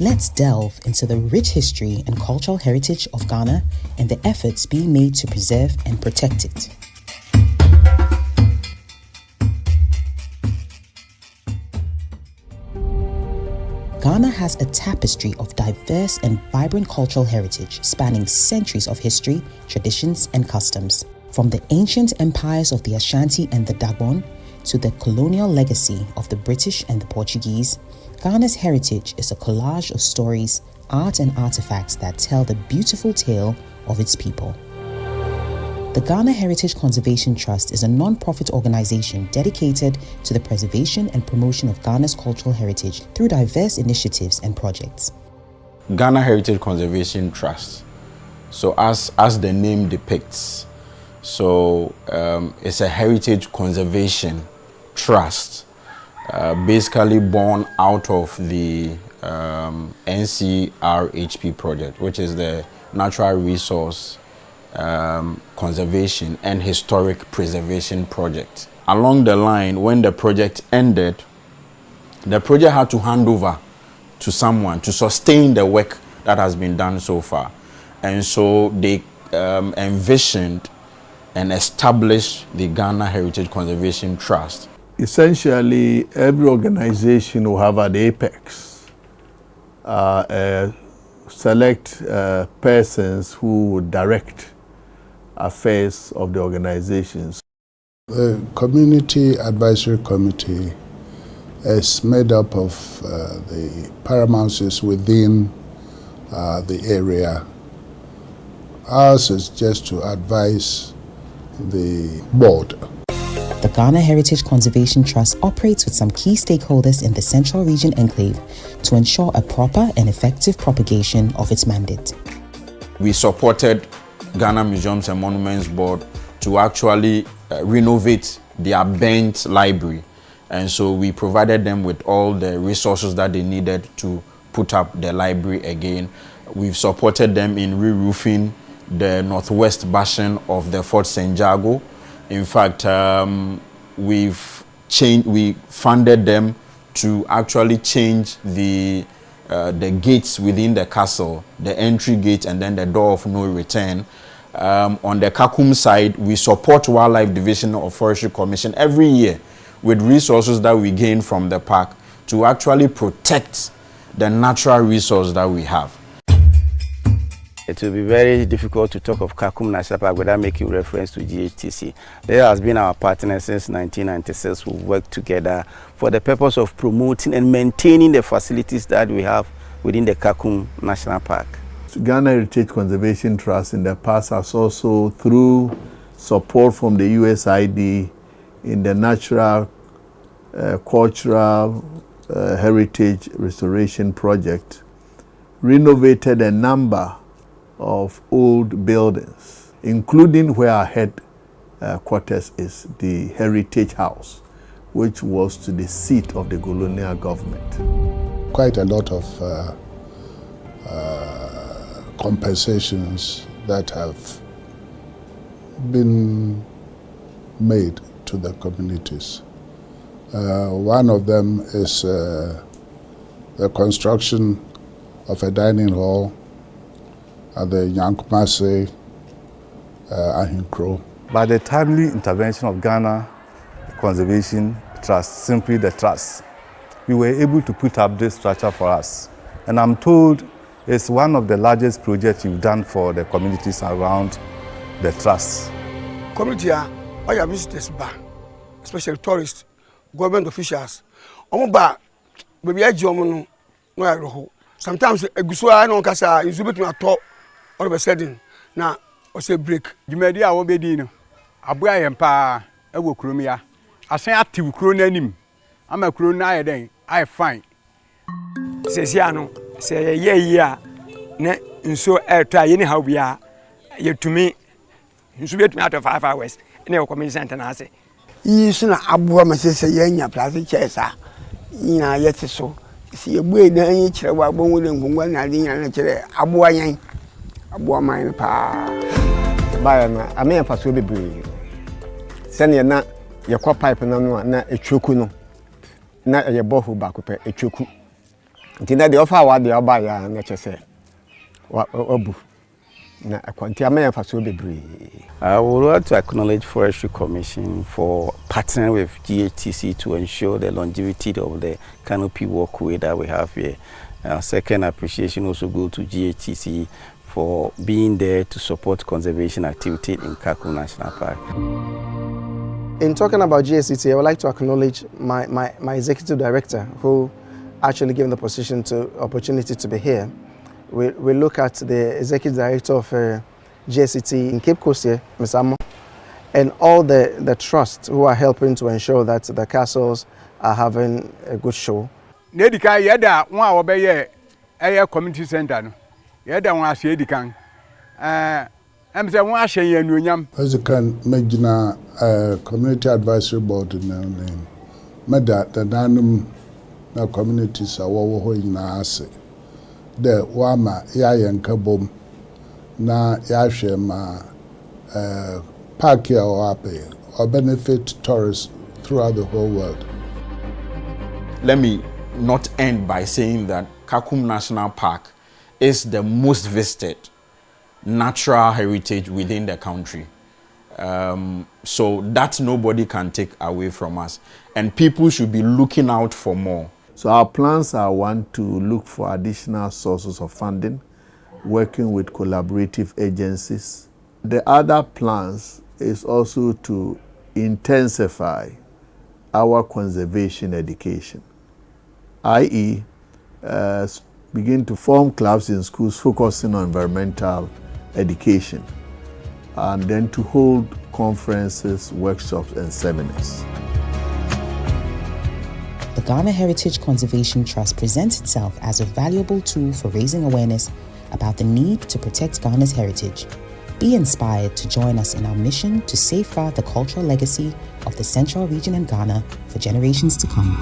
Let's delve into the rich history and cultural heritage of Ghana and the efforts being made to preserve and protect it. Ghana has a tapestry of diverse and vibrant cultural heritage spanning centuries of history, traditions, and customs. From the ancient empires of the Ashanti and the Dagbon to the colonial legacy of the British and the Portuguese, Ghana's heritage is a collage of stories, art, and artifacts that tell the beautiful tale of its people. The Ghana Heritage Conservation Trust is a non-profit organization dedicated to the preservation and promotion of Ghana's cultural heritage through diverse initiatives and projects. Ghana Heritage Conservation Trust, so as the name depicts, it's a heritage conservation trust, basically born out of the NCRHP project, which is the Natural Resource Conservation and Historic Preservation Project. Along the line, when the project ended, the project had to hand over to someone to sustain the work that has been done so far. And so they envisioned and established the Ghana Heritage Conservation Trust. Essentially, every organization will have at the apex select persons who would direct affairs of the organizations. The Community Advisory Committee is made up of the paramounts within the area. Ours is just to advise the board. The Ghana Heritage Conservation Trust operates with some key stakeholders in the Central Region Enclave to ensure a proper and effective propagation of its mandate. We supported Ghana Museums and Monuments Board to actually renovate their bent library, and so we provided them with all the resources that they needed to put up the library again. We've supported them in re-roofing the northwest bastion of the Fort St. Jago. In fact, we funded them to actually change the gates within the castle, the entry gate and then the door of no return. On the Kakum side, we support Wildlife Division of Forestry Commission every year with resources that we gain from the park to actually protect the natural resource that we have. It will be very difficult to talk of Kakum National Park without making reference to GHCT. There has been our partner since 1996. We've worked together for the purpose of promoting and maintaining the facilities that we have within the Kakum National Park. Ghana Heritage Conservation Trust in the past has also, through support from the USAID in the natural, cultural heritage restoration project, renovated a number of old buildings, including where our headquarters is, the Heritage House, which was to the seat of the colonial government. Quite a lot of compensations that have been made to the communities. One of them is the construction of a dining hall at the Yankumase Ahinkro. By the timely intervention of Ghana Conservation Trust, simply the trust, we were able to put up this structure for us. And I'm told it's one of the largest projects you've done for the communities around the trust. Community all your visitors back, especially tourists, government officials. Sometimes a gusua no kasa you be to talk all of a sudden na o say break. Jumedi a wo be di no. Aboa yem pa e wo kurom ya. Asan active kuro na anim. Ama kuro na aye den, aye fine. Sesia no se ye yi a na nso eto aye ni how bia yetumi nso betumi ato 5 hours na e community center na ase. Yi so na aboa ma se ye nya plastic chairs a ina yete so. Si e bue na yin kire wa bon wole ngongwa na de yin na kire aboa yan aboa man pa ba na ame fa so bebre sene na ye kwa pipe na no na etweku no na ye boho ba ko pe etweku nti na de ofa wa de oba ya na chese obu na akwanti amaya fa so bebre. I would like to acknowledge Forestry Commission for partnering with GHCT to ensure the longevity of the canopy walkway that we have here. Second appreciation also go to GHCT for being there to support conservation activity in Kakum National Park. In talking about GHCT, I would like to acknowledge my executive director who actually gave the opportunity to be here. We look at the executive director of GHCT in Cape Coast here, Ms. Amo, and all the trusts who are helping to ensure that the castles are having a good show. Nedika yeda one obeye eye community center no. Yeda one ase edikan. Em say one ahye yanuonyam. As you can imagine community advisory board in name. Meda the danum na communities awo ho ina ase. De wama ya yankabom na ya hwe ma park ya wape or benefit tourists throughout the whole world. Let me not end by saying that Kakum National Park is the most visited natural heritage within the country. So that nobody can take away from us. And people should be looking out for more. So our plans are, one, to look for additional sources of funding, working with collaborative agencies. The other plans is also to intensify our conservation education, i.e., begin to form clubs in schools focusing on environmental education, and then to hold conferences, workshops, and seminars. The Ghana Heritage Conservation Trust presents itself as a valuable tool for raising awareness about the need to protect Ghana's heritage. Be inspired to join us in our mission to safeguard the cultural legacy of the Central Region in Ghana for generations to come.